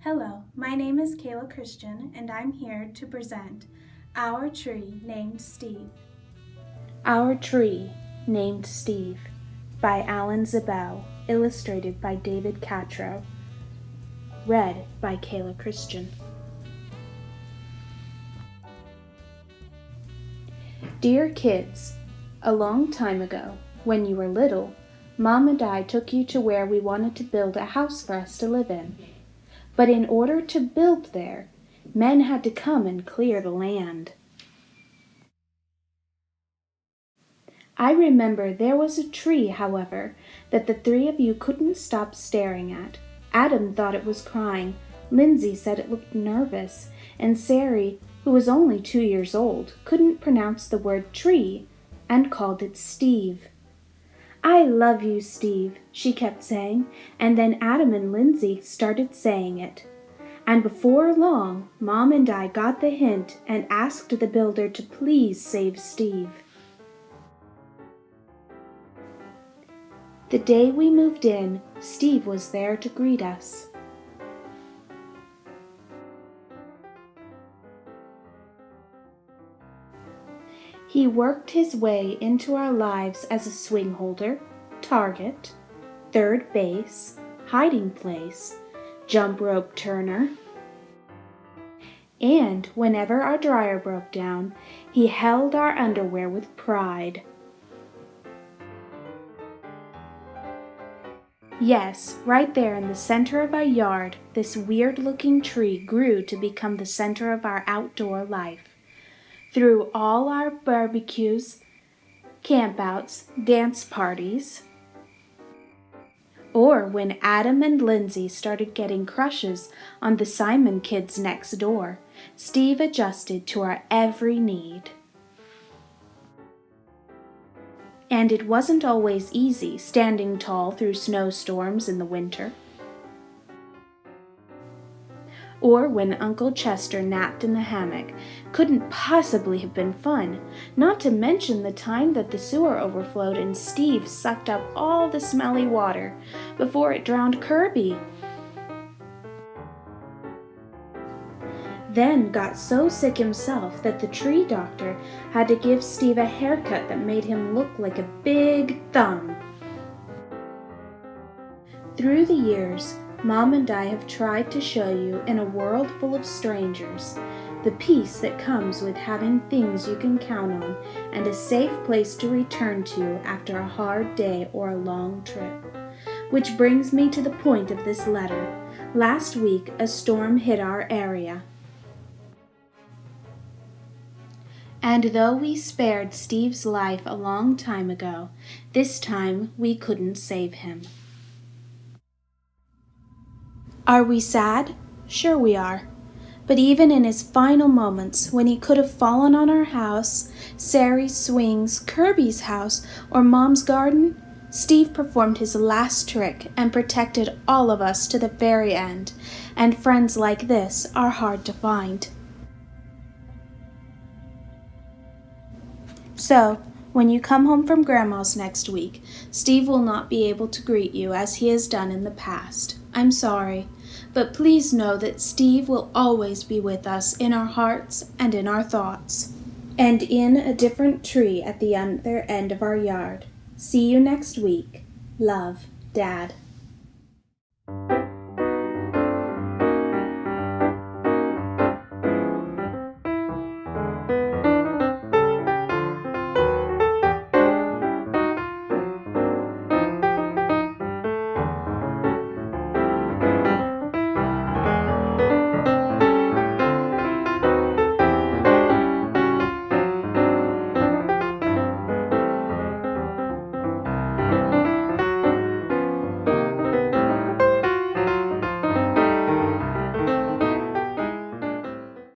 Hello, my name is Kayla Christian, and I'm here to present Our Tree Named Steve. Our Tree Named Steve by Alan Zabel, illustrated by David Catrow, read by Kayla Christian. Dear kids, a long time ago, when you were little, Mom and I took you to where we wanted to build a house for us to live in. But in order to build there, men had to come and clear the land. I remember there was a tree, however, that the three of you couldn't stop staring at. Adam thought it was crying, Lindsay said it looked nervous, and Sari, who was only 2 years old, couldn't pronounce the word tree and called it Steve. I love you, Steve, she kept saying, and then Adam and Lindsay started saying it. And before long, Mom and I got the hint and asked the builder to please save Steve. The day we moved in, Steve was there to greet us. He worked his way into our lives as a swing holder, target, third base, hiding place, jump rope turner, and whenever our dryer broke down, he held our underwear with pride. Yes, right there in the center of our yard, this weird-looking tree grew to become the center of our outdoor life. Through all our barbecues, campouts, dance parties, or when Adam and Lindsay started getting crushes on the Simon kids next door, Steve adjusted to our every need. And it wasn't always easy standing tall through snowstorms in the winter. Or when Uncle Chester napped in the hammock, couldn't possibly have been fun, not to mention the time that the sewer overflowed and Steve sucked up all the smelly water before it drowned Kirby. Then got so sick himself that the tree doctor had to give Steve a haircut that made him look like a big thumb. Through the years, Mom and I have tried to show you in a world full of strangers the peace that comes with having things you can count on and a safe place to return to after a hard day or a long trip. Which brings me to the point of this letter. Last week, a storm hit our area. And though we spared Steve's life a long time ago, this time we couldn't save him. Are we sad? Sure we are. But even in his final moments, when he could have fallen on our house, Sari's swings, Kirby's house, or Mom's garden, Steve performed his last trick and protected all of us to the very end, and friends like this are hard to find. So, when you come home from Grandma's next week, Steve will not be able to greet you as he has done in the past. I'm sorry, but please know that Steve will always be with us in our hearts and in our thoughts, and in a different tree at the other end of our yard. See you next week. Love, Dad.